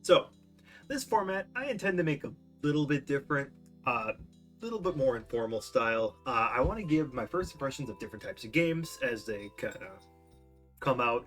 So, this format I intend to make a little bit different, little bit more informal style. I want to give my first impressions of different types of games as they kind of come out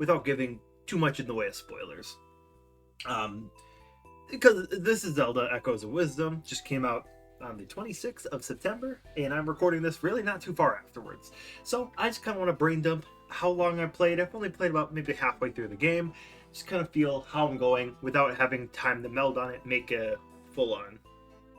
without giving too much in the way of spoilers. Um, because this is Zelda Echoes of Wisdom, just came out on the 26th of September, and I'm recording this really not too far afterwards. So I just kind of want to brain dump how long I played. I've only played about maybe halfway through the game. Just kind of feel how I'm going without having time to meld on it, make a full-on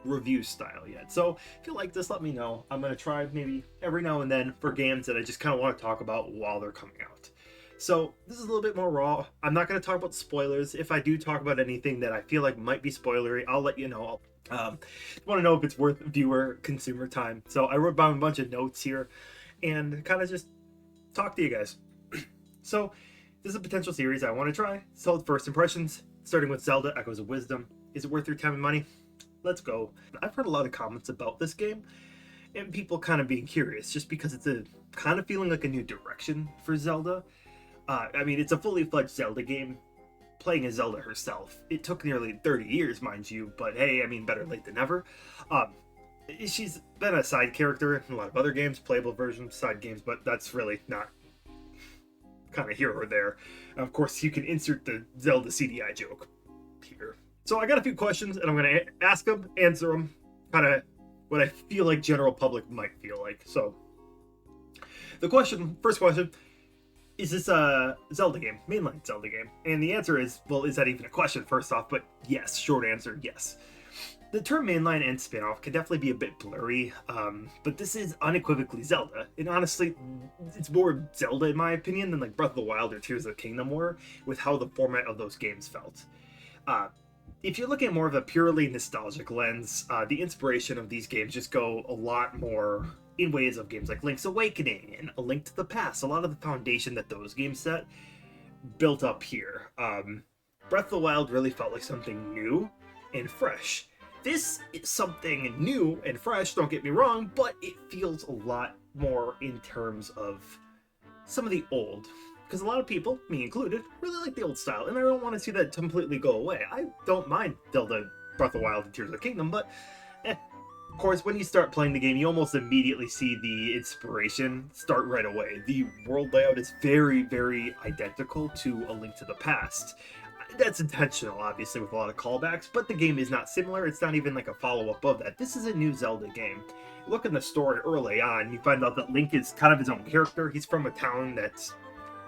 review style yet. So if you like this, let me know. I'm going to try maybe every now and then for games that I just kind of want to talk about while they're coming out. So this is a little bit more raw. I'm not going to talk about spoilers. If I do talk about anything that I feel like might be spoilery, I'll let you know. Want to know if it's worth viewer consumer time. So I wrote down a bunch of notes here and kind of just talk to you guys. So this is a potential series I want to try. So first impressions, starting with Zelda Echoes of Wisdom. Is it worth your time and money? Let's go. I've heard a lot of comments about this game and people kind of being curious just because it's a kind of feeling like a new direction for Zelda. I mean, it's a fully fledged Zelda game, playing as Zelda herself. It took nearly 30 years, mind you, but hey, I mean, better late than never. She's been a side character in a lot of other games, playable versions, side games, but that's really not kind of here or there. Of course, you can insert the Zelda CDI joke here. So I got a few questions, and I'm going to ask them, answer them, kind of what I feel like general public might feel like. So first question, is this a Zelda game, mainline Zelda game? And the answer is, well, is that even a question first off? But yes, short answer, yes. The term mainline and spin-off can definitely be a bit blurry, but this is unequivocally Zelda. And honestly, it's more Zelda in my opinion than like Breath of the Wild or Tears of the Kingdom were, with how the format of those games felt. If you're looking at more of a purely nostalgic lens, the inspiration of these games just go a lot more in ways of games like Link's Awakening and A Link to the Past. A lot of the foundation that those games set built up here. Breath of the Wild really felt like something new and fresh. This is something new and fresh, don't get me wrong, but it feels a lot more in terms of some of the old. Because a lot of people, me included, really like the old style, and I don't want to see that completely go away. I don't mind Zelda, Breath of the Wild, and Tears of the Kingdom, but of course, when you start playing the game, you almost immediately see the inspiration start right away. The world layout is very, very identical to A Link to the Past. That's intentional, obviously, with a lot of callbacks, but the game is not similar. It's not even like a follow-up of that. This is a new Zelda game. Look in the story early on, you find out that Link is kind of his own character. He's from a town that's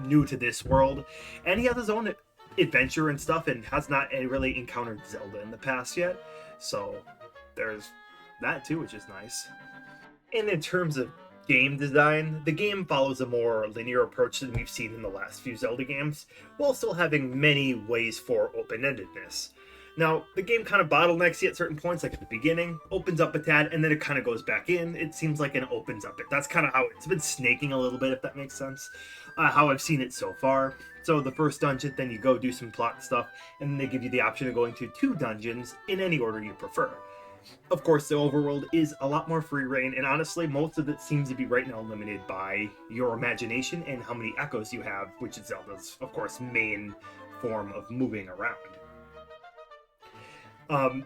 new to this world, and he has his own adventure and stuff, and has not really encountered Zelda in the past yet. So there's that too, which is nice. And in terms of game design, the game follows a more linear approach than we've seen in the last few Zelda games, while still having many ways for open-endedness. Now, the game kind of bottlenecks you at certain points, like at the beginning, opens up a tad, and then it kind of goes back in. It seems like it opens up. That's kind of how it's been snaking a little bit, if that makes sense, how I've seen it so far. So the first dungeon, then you go do some plot stuff, and then they give you the option of going to 2 dungeons in any order you prefer. Of course, the overworld is a lot more free reign, and honestly, most of it seems to be right now limited by your imagination and how many echoes you have, which is Zelda's, of course, main form of moving around.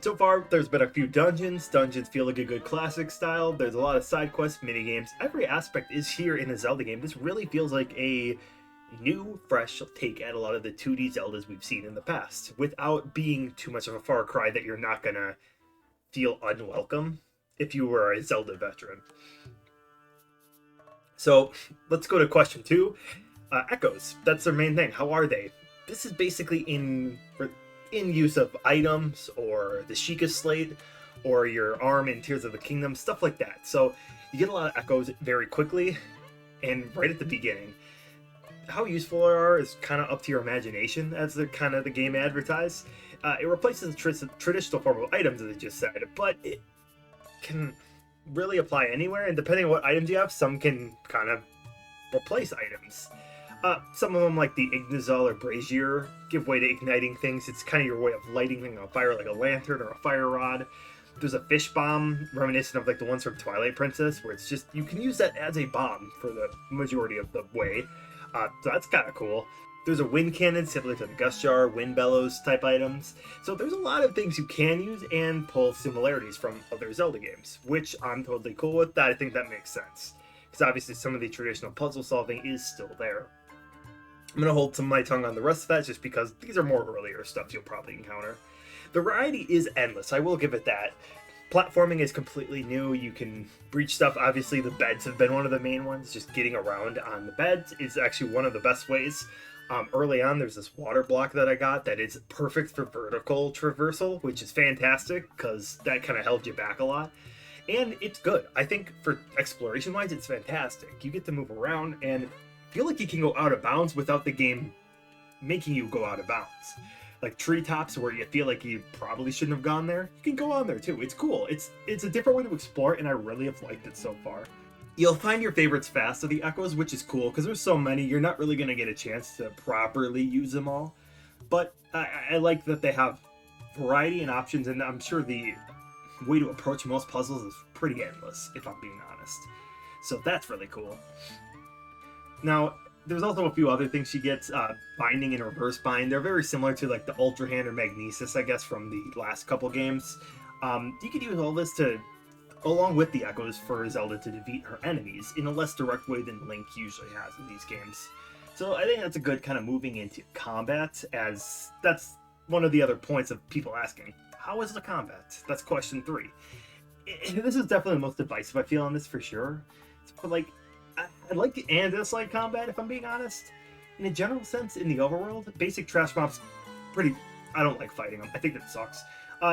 So far, there's been a few dungeons. Dungeons feel like a good classic style. There's a lot of side quests, minigames. Every aspect is here in a Zelda game. This really feels like a new, fresh take at a lot of the 2D Zeldas we've seen in the past, without being too much of a far cry that you're not gonna feel unwelcome if you were a Zelda veteran. So let's go to question 2. Echoes. That's their main thing. How are they? This is basically in use of items, or the Sheikah Slate, or your arm in Tears of the Kingdom, stuff like that. So you get a lot of echoes very quickly and right at the beginning. How useful they are is kind of up to your imagination, as the kind of the game advertised. It replaces the traditional form of items, as I just said, but it can really apply anywhere, and depending on what items you have, some can kind of replace items. Some of them, like the Ignazal or Brazier, give way to igniting things. It's kind of your way of lighting things on fire, like a lantern or a fire rod. There's a fish bomb, reminiscent of like the ones from Twilight Princess, where it's just, you can use that as a bomb for the majority of the way. So that's kind of cool. There's a wind cannon similar to the gust jar, wind bellows type items. So there's a lot of things you can use and pull similarities from other Zelda games, which I'm totally cool with. I think that makes sense. Because obviously some of the traditional puzzle solving is still there. I'm going to hold some of my tongue on the rest of that just because these are more earlier stuff you'll probably encounter. The variety is endless, I will give it that. Platforming is completely new. You can breach stuff. Obviously, the beds have been one of the main ones. Just getting around on the beds is actually one of the best ways. Early on, there's this water block that I got that is perfect for vertical traversal, which is fantastic because that kind of held you back a lot. And it's good. I think for exploration-wise, it's fantastic. You get to move around and feel like you can go out of bounds without the game making you go out of bounds. Like treetops where you feel like you probably shouldn't have gone there, you can go on there too. It's cool. It's a different way to explore, and I really have liked it so far. You'll find your favorites fast of the echoes, which is cool because there's so many. You're not really going to get a chance to properly use them all, but I like that they have variety and options, and I'm sure the way to approach most puzzles is pretty endless, if I'm being honest. So that's really cool. Now, there's also a few other things she gets, binding and reverse bind. They're very similar to like the Ultra Hand or Magnesis, I guess, from the last couple games. You could use all this to, along with the echoes, for Zelda to defeat her enemies in a less direct way than Link usually has in these games. So I think that's a good kind of moving into combat, as that's one of the other points of people asking, how is the combat? That's question 3. This is definitely the most divisive I feel on this for sure. But like, I like the and dislike combat, if I'm being honest. In a general sense, in the overworld, basic trash mobs, pretty. I don't like fighting them. I think that sucks.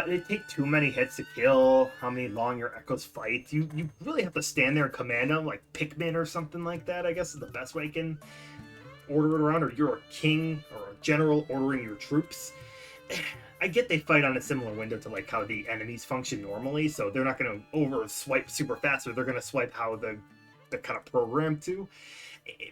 They take too many hits to kill. How many long your echoes fight? You really have to stand there and command them, like Pikmin or something like that. I guess is the best way you can order it around. Or you're a king or a general ordering your troops. I get they fight on a similar window to like how the enemies function normally, so they're not going to over swipe super fast, or they're going to swipe how they're kind of programmed to.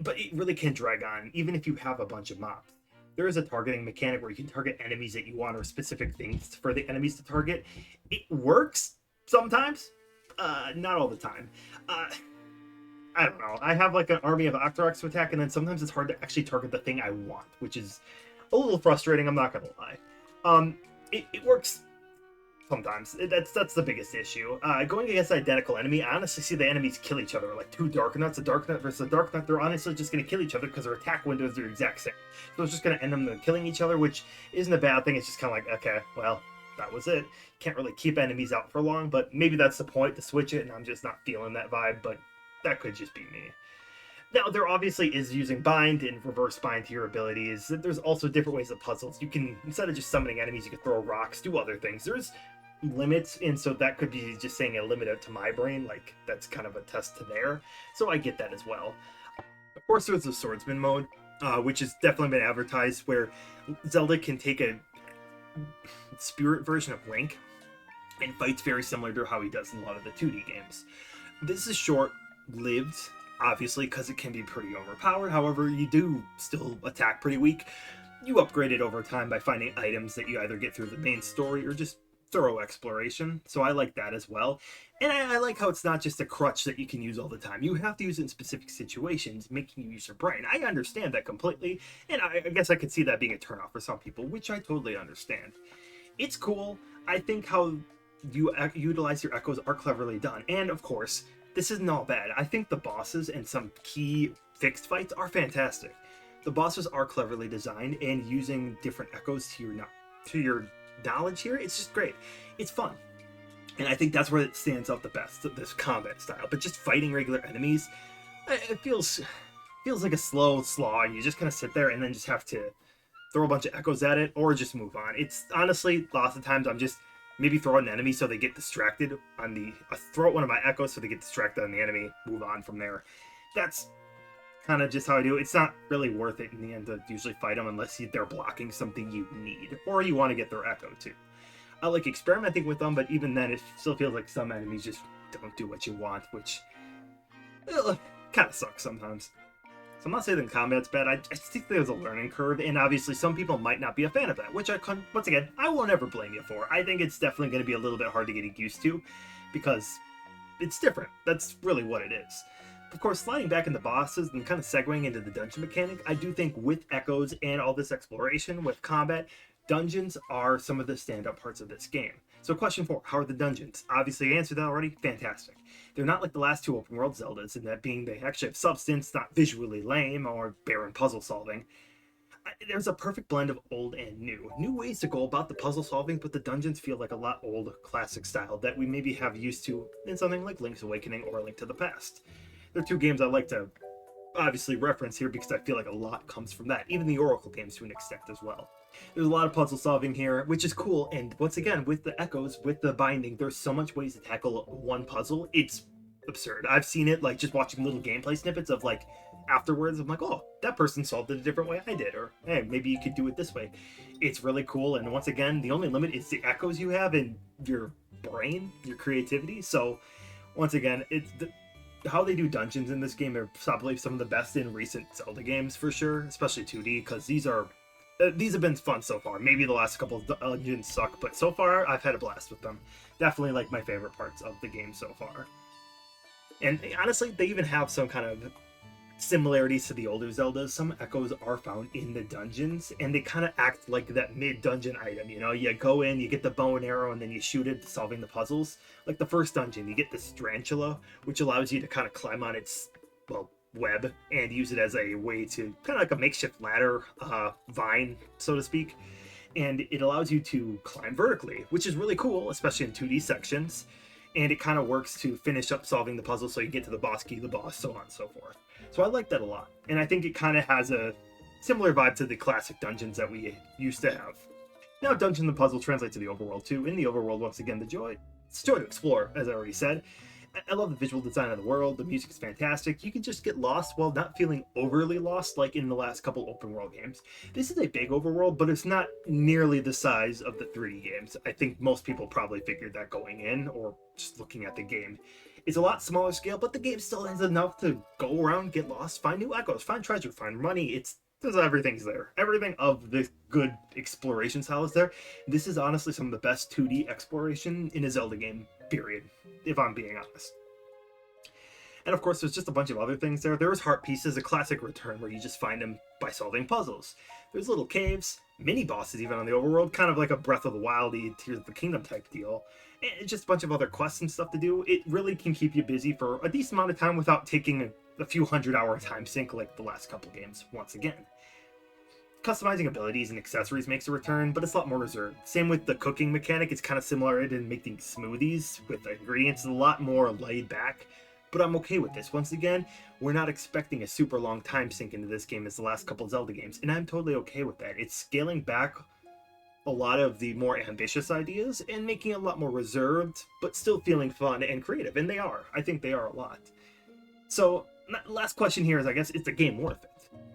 But it really can drag on, even if you have a bunch of mobs. There is a targeting mechanic where you can target enemies that you want or specific things for the enemies to target. It works sometimes, not all the time. I don't know. I have like an army of Octoroks to attack, and then sometimes it's hard to actually target the thing I want, which is a little frustrating, I'm not going to lie. It works sometimes. That's the biggest issue. Going against an identical enemy, I honestly see the enemies kill each other. Like two Darknuts, a Darknut versus a Darknut, they're honestly just going to kill each other because their attack windows are the exact same. So it's just going to end them killing each other, which isn't a bad thing. It's just kind of like, okay, well, that was it. Can't really keep enemies out for long, but maybe that's the point, to switch it, and I'm just not feeling that vibe, but that could just be me. Now, there obviously is using bind and reverse bind to your abilities. There's also different ways of puzzles. You can, instead of just summoning enemies, you can throw rocks, do other things. There's limits, and so that could be just saying a limit out to my brain, like that's kind of a test to there. So I get that as well. Of course, there's the swordsman mode, which has definitely been advertised, where Zelda can take a spirit version of Link and fights very similar to how he does in a lot of the 2D games. This is short-lived, obviously, because it can be pretty overpowered. However, you do still attack pretty weak. You upgrade it over time by finding items that you either get through the main story or just thorough exploration. So I like that as well. And I like how it's not just a crutch that you can use all the time. You have to use it in specific situations, making you use your brain. I understand that completely, and I guess I could see that being a turnoff for some people, which I totally understand. It's cool. I think how you utilize your echoes are cleverly done. And of course, this isn't all bad. I think the bosses and some key fixed fights are fantastic. The bosses are cleverly designed, and using different echoes to your knowledge here, it's just great. It's fun. And I think that's where it stands out the best, this combat style. But just fighting regular enemies, it feels like a slow slog. You just kind of sit there and then just have to throw a bunch of echoes at it or just move on. It's honestly, lots of times I'm just maybe throw an enemy so they get distracted on the... throw out one of my echoes so they get distracted on the enemy, move on from there. That's kind of just how I do it. It's not really worth it in the end to usually fight them unless they're blocking something you need, or you want to get their echo too. I like experimenting with them, but even then it still feels like some enemies just don't do what you want, which kind of sucks sometimes. So I'm not saying the combat's bad, I just think there's a learning curve, and obviously some people might not be a fan of that, which once again, I will never blame you for. I think it's definitely going to be a little bit hard to get used to, because it's different. That's really what it is. Of course, sliding back into bosses and kind of segueing into the dungeon mechanic, I do think with echoes and all this exploration with combat, dungeons are some of the standout parts of this game. So question 4, how are the dungeons? Obviously I answered that already, fantastic. They're not like the last two open world Zeldas in that being they actually have substance, not visually lame or barren puzzle solving. There's a perfect blend of old and new. New ways to go about the puzzle solving, but the dungeons feel like a lot old classic style that we maybe have used to in something like Link's Awakening or Link to the Past. They're two games I like to obviously reference here because I feel like a lot comes from that, even the Oracle games to an extent as well. There's a lot of puzzle solving here, which is cool, and once again, with the echoes, with the binding, there's so much ways to tackle one puzzle, it's absurd. I've seen it, like, just watching little gameplay snippets of, like, afterwards, I'm like, oh, that person solved it a different way I did, or, hey, maybe you could do it this way. It's really cool, and once again, the only limit is the echoes you have in your brain, your creativity, so, once again, how they do dungeons in this game are probably some of the best in recent Zelda games for sure, especially 2D, because these have been fun so far. Maybe the last couple of dungeons suck, but so far I've had a blast with them. Definitely like my favorite parts of the game so far. And honestly, they even have some kind of similarities to the older Zeldas. Some echoes are found in the dungeons, and they kind of act like that mid-dungeon item, you know? You go in, you get the bow and arrow, and then you shoot it, solving the puzzles. Like the first dungeon, you get this tarantula, which allows you to kind of climb on its, well, web, and use it as a way to, kind of like a makeshift ladder, vine, so to speak. And it allows you to climb vertically, which is really cool, especially in 2D sections. And it kind of works to finish up solving the puzzle so you get to the boss key, the boss, so on and so forth. So I like that a lot. And I think it kind of has a similar vibe to the classic dungeons that we used to have. Now, Dungeon and Puzzle translate to the overworld too. In the overworld, once again, it's joy to explore, as I already said. I love the visual design of the world. The music is fantastic. You can just get lost while not feeling overly lost like in the last couple open world games. This is a big overworld, but it's not nearly the size of the 3D games. I think most people probably figured that going in or just looking at the game. It's a lot smaller scale, but the game still has enough to go around, get lost, find new echoes, find treasure, find money. Everything's there. Everything of the good exploration style is there. This is honestly some of the best 2D exploration in a Zelda game, period, if I'm being honest. And of course, there's just a bunch of other things there. There's heart pieces, a classic return where you just find them by solving puzzles. There's little caves, mini bosses even on the overworld, kind of like a Breath of the Wild, Tears of the Kingdom type deal. And just a bunch of other quests and stuff to do. It really can keep you busy for a decent amount of time without taking a few 100-hour time sink like the last couple games, once again. Customizing abilities and accessories makes a return, but it's a lot more reserved. Same with the cooking mechanic, it's kind of similar in making smoothies with the ingredients, a lot more laid back, but I'm okay with this. Once again, we're not expecting a super long time sink into this game as the last couple Zelda games, and I'm totally okay with that. It's scaling back a lot of the more ambitious ideas and making it a lot more reserved, but still feeling fun and creative, and they are. I think they are a lot. So, last question here is, I guess, is the game worth it?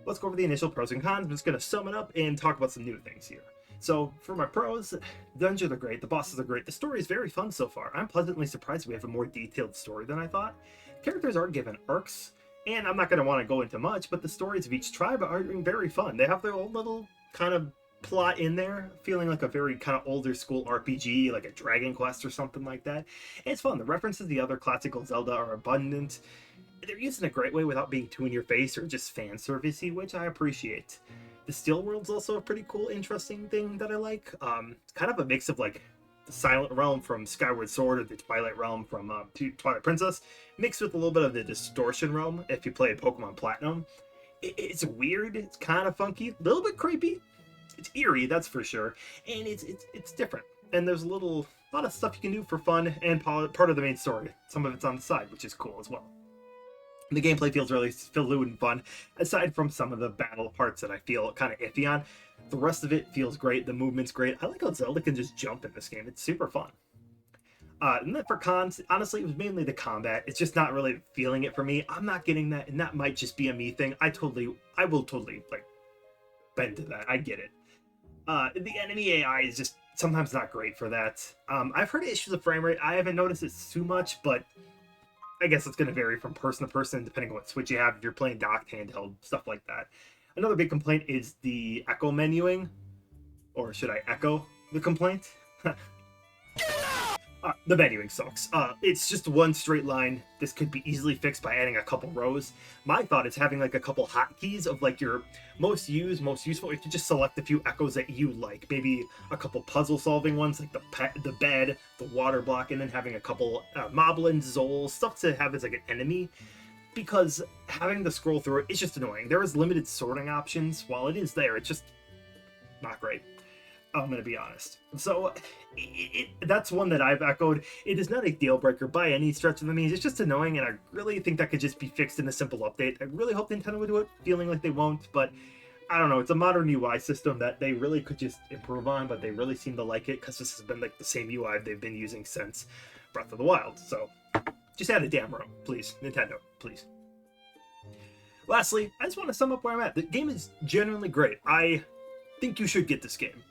Let's go over the initial pros and cons. I'm just going to sum it up and talk about some new things here. So, for my pros, the dungeons are great, the bosses are great, the story is very fun so far. I'm pleasantly surprised we have a more detailed story than I thought. Characters are given arcs, and I'm not going to want to go into much, but the stories of each tribe are very fun. They have their own little kind of plot in there, feeling like a very kind of older school RPG, like a Dragon Quest or something like that. And it's fun. The references to the other classical Zelda are abundant. They're used in a great way without being too in your face or just fan servicey, which I appreciate. The Steel World's also a pretty cool, interesting thing that I like. Kind of a mix of like the Silent Realm from Skyward Sword or the Twilight Realm from Twilight Princess, mixed with a little bit of the Distortion Realm if you play Pokemon Platinum. It's weird, it's kind of funky, a little bit creepy. It's eerie, that's for sure, and it's different. And there's a lot of stuff you can do for fun and part of the main story. Some of it's on the side, which is cool as well. The gameplay feels really fluid and fun, aside from some of the battle parts that I feel kind of iffy on. The rest of it feels great, the movement's great. I like how Zelda can just jump in this game, it's super fun. And then for cons, honestly, it was mainly the combat. It's just not really feeling it for me. I'm not getting that, and that might just be a me thing. I will totally, like, bend to that. I get it. The enemy AI is just sometimes not great for that. I've heard issues of frame rate. I haven't noticed it too much, but I guess it's going to vary from person to person depending on what switch you have, if you're playing docked, handheld, stuff like that. Another big complaint is the echo menuing, or should I echo the complaint? The menuing sucks. It's just one straight line. This could be easily fixed by adding a couple rows. My thought is having like a couple hotkeys of like your most used, most useful. You could just select a few echoes that you like. Maybe a couple puzzle solving ones like the bed, the water block, and then having a couple moblins, zoles, stuff to have as like an enemy. Because having to scroll through it is just annoying. There is limited sorting options. While it is there, it's just not great. I'm going to be honest. So that's one that I've echoed. It is not a deal breaker by any stretch of the means. It's just annoying, and I really think that could just be fixed in a simple update. I really hope Nintendo would do it, feeling like they won't, but I don't know. It's a modern UI system that they really could just improve on, but they really seem to like it because this has been like the same UI they've been using since Breath of the Wild. So just add a damn row, please. Nintendo, please. Lastly, I just want to sum up where I'm at. The game is genuinely great. I think you should get this game.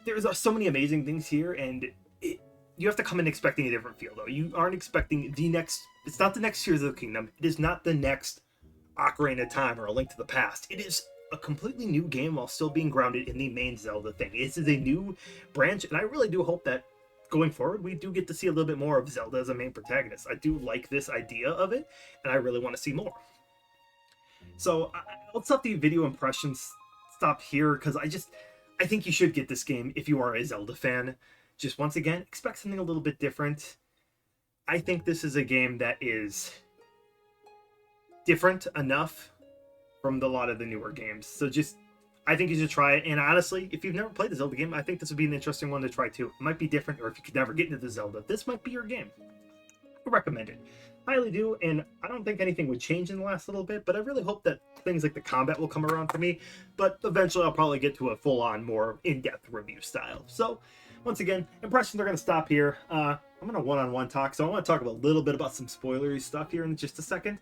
There's so many amazing things here, and you have to come in expecting a different feel, though. You aren't expecting the next... It's not the next Tears of the Kingdom. It is not the next Ocarina of Time or A Link to the Past. It is a completely new game while still being grounded in the main Zelda thing. This is a new branch, and I really do hope that going forward, we do get to see a little bit more of Zelda as a main protagonist. I do like this idea of it, and I really want to see more. So, I'll stop the video impressions stop here, because I think you should get this game if you are a Zelda fan. Just once again, expect something a little bit different. I think this is a game that is different enough from a lot of the newer games. So I think you should try it. And honestly, if you've never played the Zelda game, I think this would be an interesting one to try too. It might be different, or if you could never get into the Zelda, this might be your game. I recommend it. Highly do, and I don't think anything would change in the last little bit, but I really hope that things like the combat will come around for me, but eventually I'll probably get to a full-on, more in-depth review style. So, once again, impressions are going to stop here. I'm going to one-on-one talk, so I want to talk a little bit about some spoilery stuff here in just a second,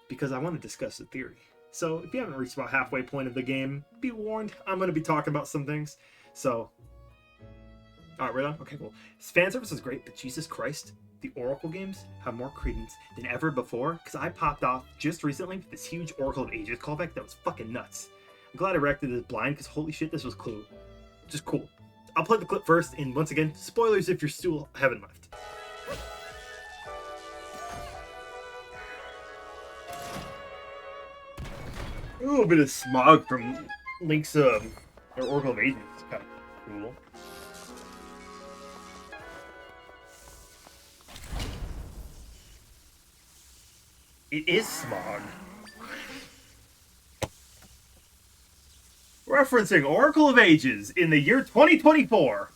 because I want to discuss the theory. So, if you haven't reached about halfway point of the game, be warned, I'm going to be talking about some things. So, alright, we're done? Okay, cool. Fan service is great, but Jesus Christ, the Oracle games have more credence than ever before, because I popped off just recently with this huge Oracle of Ages callback that was fucking nuts. I'm glad I reacted to this blind, because holy shit, this was cool. Just cool. I'll play the clip first, and once again, spoilers if you still haven't left. A little bit of smog from Link's Oracle of Ages. It's kind of cool. It is smog. Referencing Oracle of Ages in the year 2024.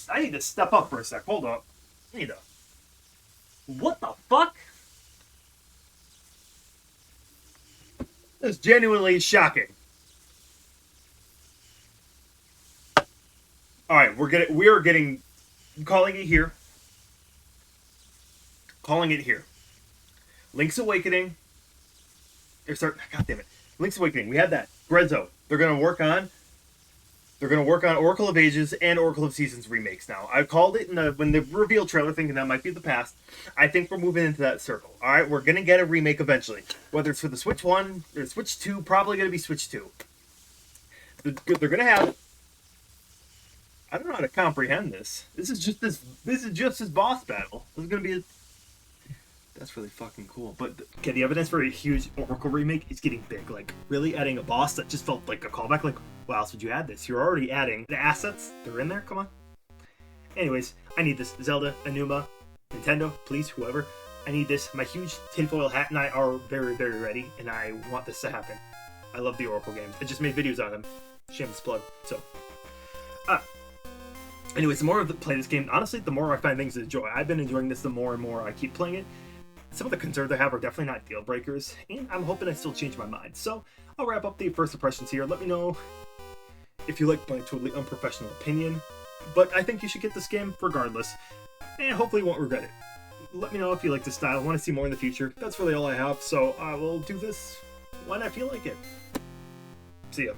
I need to step up for a sec. Hold up. What the fuck? That's genuinely shocking. Alright, we are getting calling it here. Calling it here. Link's Awakening. God damn it. Link's Awakening. We had that. Grezzo. They're gonna work on Oracle of Ages and Oracle of Seasons remakes now. I called it when the reveal trailer, thinking that might be the past. I think we're moving into that circle. Alright, we're gonna get a remake eventually. Whether it's for the Switch 1 or Switch 2, probably gonna be Switch 2. They're gonna have it. I don't know how to comprehend this. This is just his boss battle. This is gonna be That's really fucking cool. But okay, the evidence for a huge Oracle remake is getting big. Like, really adding a boss that just felt like a callback. Like, why else would you add this? You're already adding the assets. They're in there. Come on. Anyways, I need this. Zelda, Anuma, Nintendo, please, whoever. I need this. My huge tinfoil hat and I are very, very ready, and I want this to happen. I love the Oracle games. I just made videos on them. Shameless plug. So, anyways, the more I play this game, honestly, the more I find things to enjoy. I've been enjoying this the more and more I keep playing it. Some of the concerns I have are definitely not deal breakers, and I'm hoping I still change my mind. So, I'll wrap up the first impressions here. Let me know if you like my totally unprofessional opinion, but I think you should get this game regardless, and hopefully you won't regret it. Let me know if you like this style, want to see more in the future. That's really all I have, so I will do this when I feel like it. See ya.